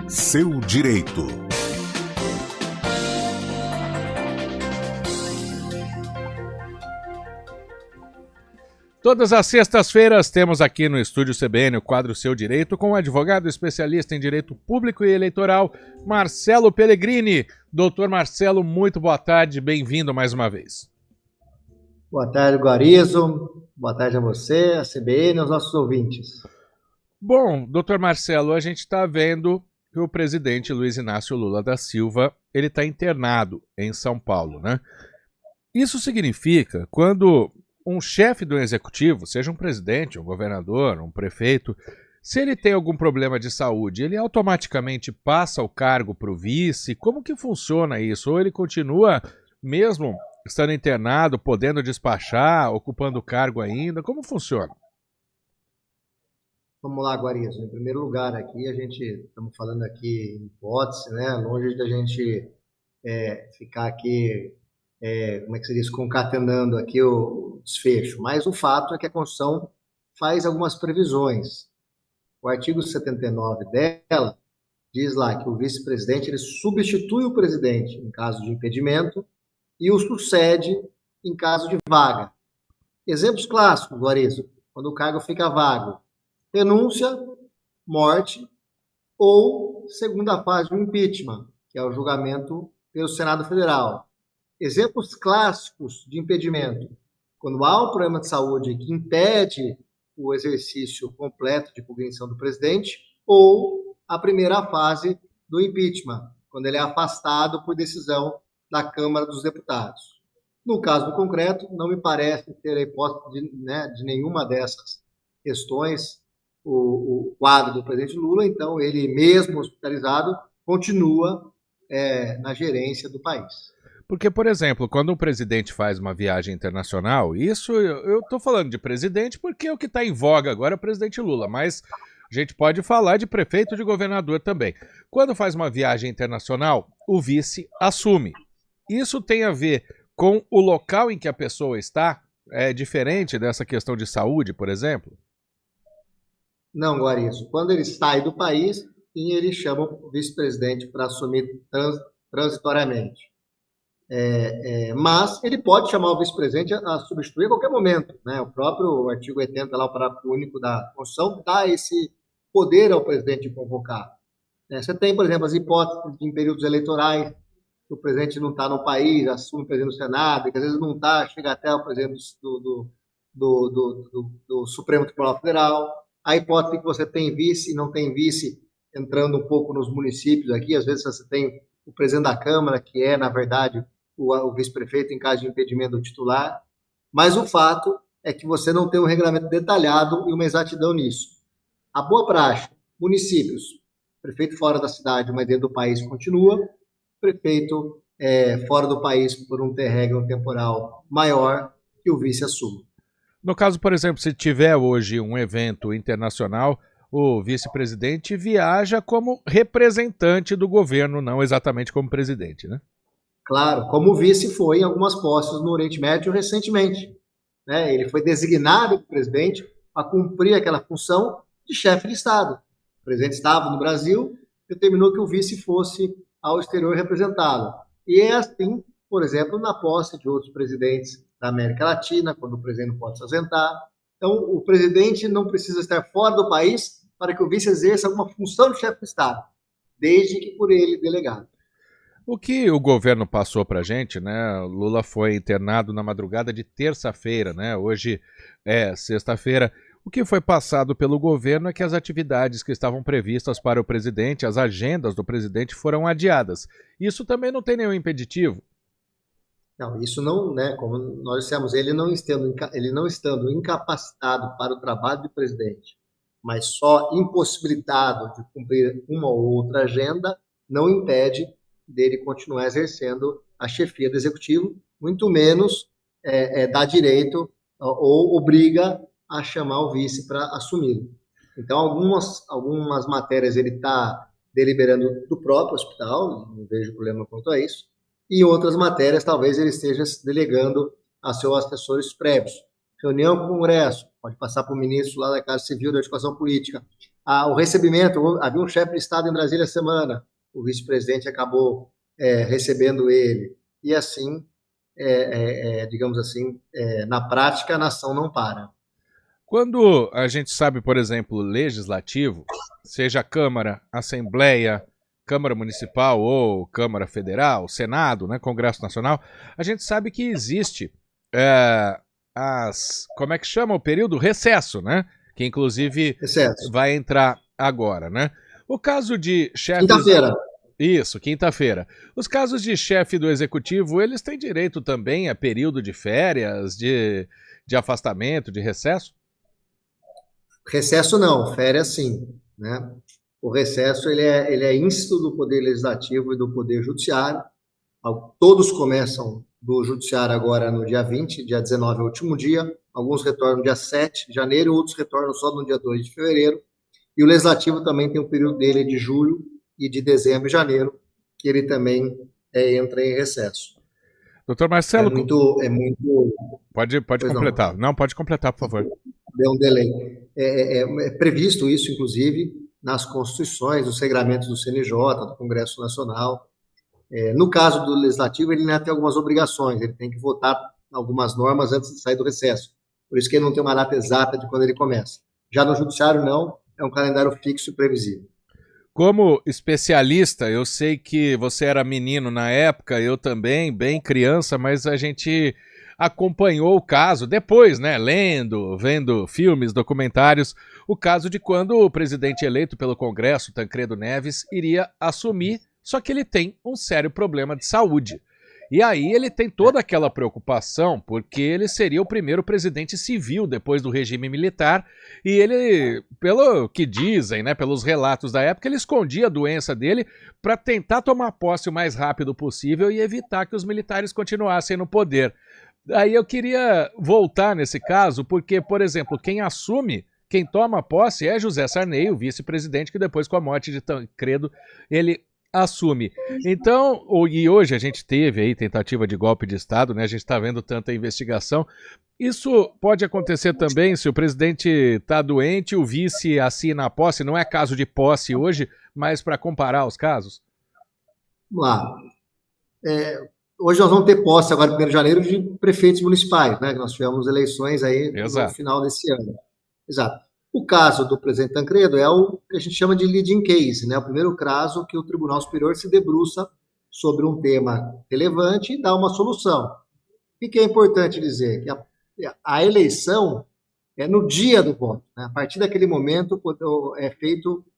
seu direito. Todas as sextas-feiras temos aqui no Estúdio CBN o quadro Seu Direito com o advogado especialista em direito público e eleitoral, Marcelo Pellegrini. Doutor Marcelo, muito boa tarde, bem-vindo mais uma vez. Boa tarde, Guarizo. Boa tarde a você, a CBN e aos nossos ouvintes. Bom, doutor Marcelo, a gente está vendo que o presidente Luiz Inácio Lula da Silva, ele está internado em São Paulo, né? Isso significa, quando um chefe do executivo, seja um presidente, um governador, um prefeito, se ele tem algum problema de saúde, ele automaticamente passa o cargo para o vice? Como que funciona isso? Ou ele continua, mesmo estando internado, podendo despachar, ocupando o cargo ainda? Como funciona? Vamos lá, Guarizo. Em primeiro lugar, aqui a gente estamos falando aqui em hipótese, né? Longe da gente ficar aqui, como é que se diz, concatenando aqui o desfecho. Mas o fato é que a Constituição faz algumas previsões. O artigo 79 dela diz lá que o vice-presidente ele substitui o presidente em caso de impedimento e o sucede em caso de vaga. Exemplos clássicos, Guarizo, quando o cargo fica vago: renúncia, morte ou segunda fase do impeachment, que é o julgamento pelo Senado Federal. Exemplos clássicos de impedimento: quando há um problema de saúde que impede o exercício completo de cognição do presidente, ou a primeira fase do impeachment, quando ele é afastado por decisão da Câmara dos Deputados. No caso concreto, não me parece ter a hipótese de nenhuma dessas questões o quadro do presidente Lula, então ele, mesmo hospitalizado, continua na gerência do país. Porque, por exemplo, quando um presidente faz uma viagem internacional, isso eu estou falando de presidente porque o que está em voga agora é o presidente Lula, mas a gente pode falar de prefeito, de governador também. Quando faz uma viagem internacional, o vice assume. Isso tem a ver com o local em que a pessoa está? É diferente dessa questão de saúde, por exemplo? Não, Guarizo. Quando ele sai do país, sim, ele chama o vice-presidente para assumir transitoriamente. Mas ele pode chamar o vice-presidente a substituir a qualquer momento, né? O próprio artigo 80, lá, o parágrafo único da Constituição, dá esse poder ao presidente de convocar. Você tem, por exemplo, as hipóteses em períodos eleitorais, que o presidente não está no país, assume o presidente do Senado, e que às vezes não está, chega até o presidente do Supremo Tribunal Federal. A hipótese que você tem vice e não tem vice, entrando um pouco nos municípios aqui, às vezes você tem o presidente da Câmara, que é, na verdade, o vice-prefeito em caso de impedimento do titular, mas o fato é que você não tem um regulamento detalhado e uma exatidão nisso. A boa praxe: municípios, prefeito fora da cidade, mas dentro do país continua, prefeito fora do país por um interregno temporal maior, que o vice assume. No caso, por exemplo, se tiver hoje um evento internacional, o vice-presidente viaja como representante do governo, não exatamente como presidente, né? Claro, como o vice foi em algumas posses no Oriente Médio recentemente, né? Ele foi designado por presidente a cumprir aquela função de chefe de Estado. O presidente estava no Brasil, determinou que o vice fosse ao exterior representá-lo. E é assim, por exemplo, na posse de outros presidentes da América Latina, quando o presidente não pode se ausentar. Então, o presidente não precisa estar fora do país para que o vice exerça alguma função de chefe de Estado, desde que por ele delegado. O que o governo passou para a gente, né? Lula foi internado na madrugada de terça-feira, né? Hoje é sexta-feira. O que foi passado pelo governo é que as atividades que estavam previstas para o presidente, as agendas do presidente, foram adiadas. Isso também não tem nenhum impeditivo? Não, isso não, né? Como nós dissemos, ele não estando incapacitado para o trabalho de presidente, mas só impossibilitado de cumprir uma ou outra agenda, não impede dele continuar exercendo a chefia do executivo, muito menos dá direito ou obriga a chamar o vice para assumi-lo. Então, algumas matérias ele está deliberando do próprio hospital, não vejo problema quanto a isso, e outras matérias talvez ele esteja delegando a seus assessores prévios. Reunião com o Congresso, pode passar para o ministro lá da Casa Civil da Educação Política. o recebimento, havia um chefe de Estado em Brasília essa semana, o vice-presidente acabou recebendo ele, e assim, digamos assim, na prática, a nação não para. Quando a gente sabe, por exemplo, legislativo, seja Câmara, Assembleia, Câmara Municipal ou Câmara Federal, Senado, né, Congresso Nacional, a gente sabe que existe como é que chama o período? Recesso, né? Que inclusive Excesso. vai entrar agora, né? O caso de chefes... Quinta-feira. Isso, quinta-feira. Os casos de chefe do executivo, eles têm direito também a período de férias, de afastamento, de recesso? Recesso não, férias sim, né? O recesso ele é índice do Poder Legislativo e do Poder Judiciário. Todos começam do Judiciário agora no dia 20, dia 19 é o último dia. Alguns retornam no dia 7 de janeiro, outros retornam só no dia 2 de fevereiro. E o Legislativo também tem um período dele de julho e de dezembro e janeiro, que ele também entra em recesso. Doutor Marcelo... É muito... Pode completar. Não, pode completar, por favor. Deu um delay. É previsto isso, inclusive, nas constituições, nos regramentos do CNJ, do Congresso Nacional. No caso do Legislativo, ele ainda tem algumas obrigações, ele tem que votar algumas normas antes de sair do recesso. Por isso que ele não tem uma data exata de quando ele começa. Já no Judiciário, não, é um calendário fixo e previsível. Como especialista, eu sei que você era menino na época, eu também, bem criança, mas a gente acompanhou o caso depois, né, lendo, vendo filmes, documentários, o caso de quando o presidente eleito pelo Congresso, Tancredo Neves, iria assumir, só que ele tem um sério problema de saúde. E aí ele tem toda aquela preocupação, porque ele seria o primeiro presidente civil depois do regime militar, e ele, pelo que dizem, né, pelos relatos da época, ele escondia a doença dele para tentar tomar posse o mais rápido possível e evitar que os militares continuassem no poder. Aí eu queria voltar nesse caso, porque, por exemplo, quem toma posse é José Sarney, o vice-presidente, que depois, com a morte de Tancredo, ele assume. Então, e hoje a gente teve aí tentativa de golpe de Estado, né? A gente está vendo tanta investigação. Isso pode acontecer também se o presidente está doente, o vice assina a posse. Não é caso de posse hoje, mas para comparar os casos. Vamos lá. Hoje nós vamos ter posse agora, 1º de janeiro, de prefeitos municipais, né? Nós tivemos eleições aí no final desse ano. Exato. O caso do presidente Tancredo é o que a gente chama de leading case, né? O primeiro caso que o Tribunal Superior se debruça sobre um tema relevante e dá uma solução. O que é importante dizer? Que a eleição é no dia do voto, né? A partir daquele momento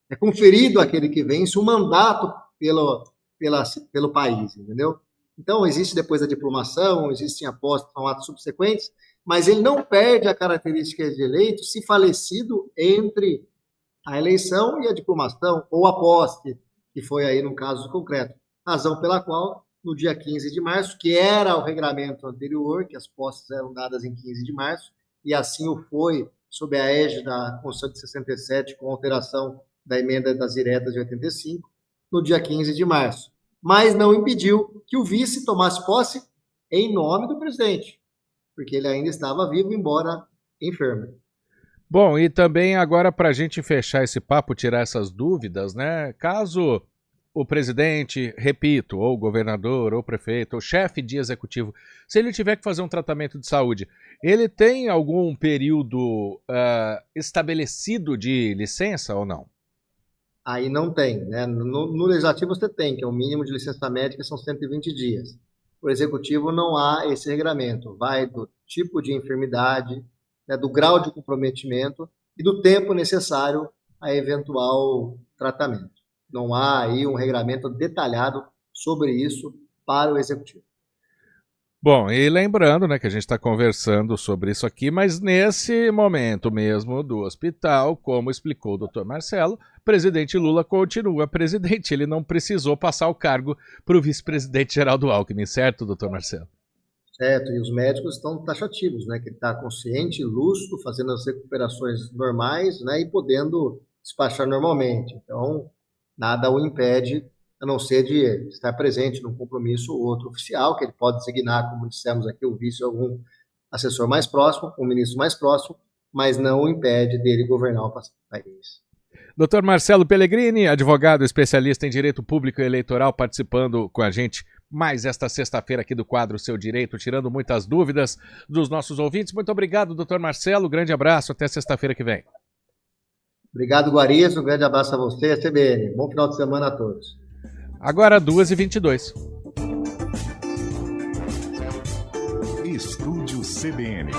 é conferido àquele que vence um mandato pelo país, entendeu? Então, existe depois a diplomação, existem apostas, são atos subsequentes, mas ele não perde a característica de eleito se falecido entre a eleição e a diplomação, ou a posse, que foi aí no caso concreto. Razão pela qual, no dia 15 de março, que era o regramento anterior, que as posses eram dadas em 15 de março, e assim o foi, sob a égide da Constituição de 67, com alteração da emenda das diretas de 85, no dia 15 de março. Mas não impediu que o vice tomasse posse em nome do presidente, porque ele ainda estava vivo, embora enfermo. Bom, e também agora para a gente fechar esse papo, tirar essas dúvidas, né? Caso o presidente, repito, ou governador, ou prefeito, ou chefe de executivo, se ele tiver que fazer um tratamento de saúde, ele tem algum período estabelecido de licença ou não? Aí não tem, né? No legislativo você tem, que é o mínimo de licença médica, são 120 dias. O executivo não há esse regramento, vai do tipo de enfermidade, né, do grau de comprometimento e do tempo necessário a eventual tratamento. Não há aí um regramento detalhado sobre isso para o executivo. Bom, e lembrando, né, que a gente está conversando sobre isso aqui, mas nesse momento mesmo do hospital, como explicou o Dr. Marcelo, o presidente Lula continua presidente, ele não precisou passar o cargo para o vice-presidente Geraldo Alckmin, certo, Dr. Marcelo? Certo, e os médicos estão taxativos, né, que ele está consciente, lúcido, fazendo as recuperações normais, né, e podendo despachar normalmente. Então, nada o impede, a não ser de estar presente num compromisso ou outro oficial, que ele pode designar, como dissemos aqui, o vice ou algum assessor mais próximo, um ministro mais próximo, mas não o impede dele governar o país. Dr. Marcelo Pellegrini, advogado especialista em direito público e eleitoral, participando com a gente mais esta sexta-feira aqui do quadro Seu Direito, tirando muitas dúvidas dos nossos ouvintes. Muito obrigado, Dr. Marcelo. Grande abraço. Até sexta-feira que vem. Obrigado, Guariz. Um grande abraço a você, a CBN. Bom final de semana a todos. Agora, 2h22. Estúdio CBN.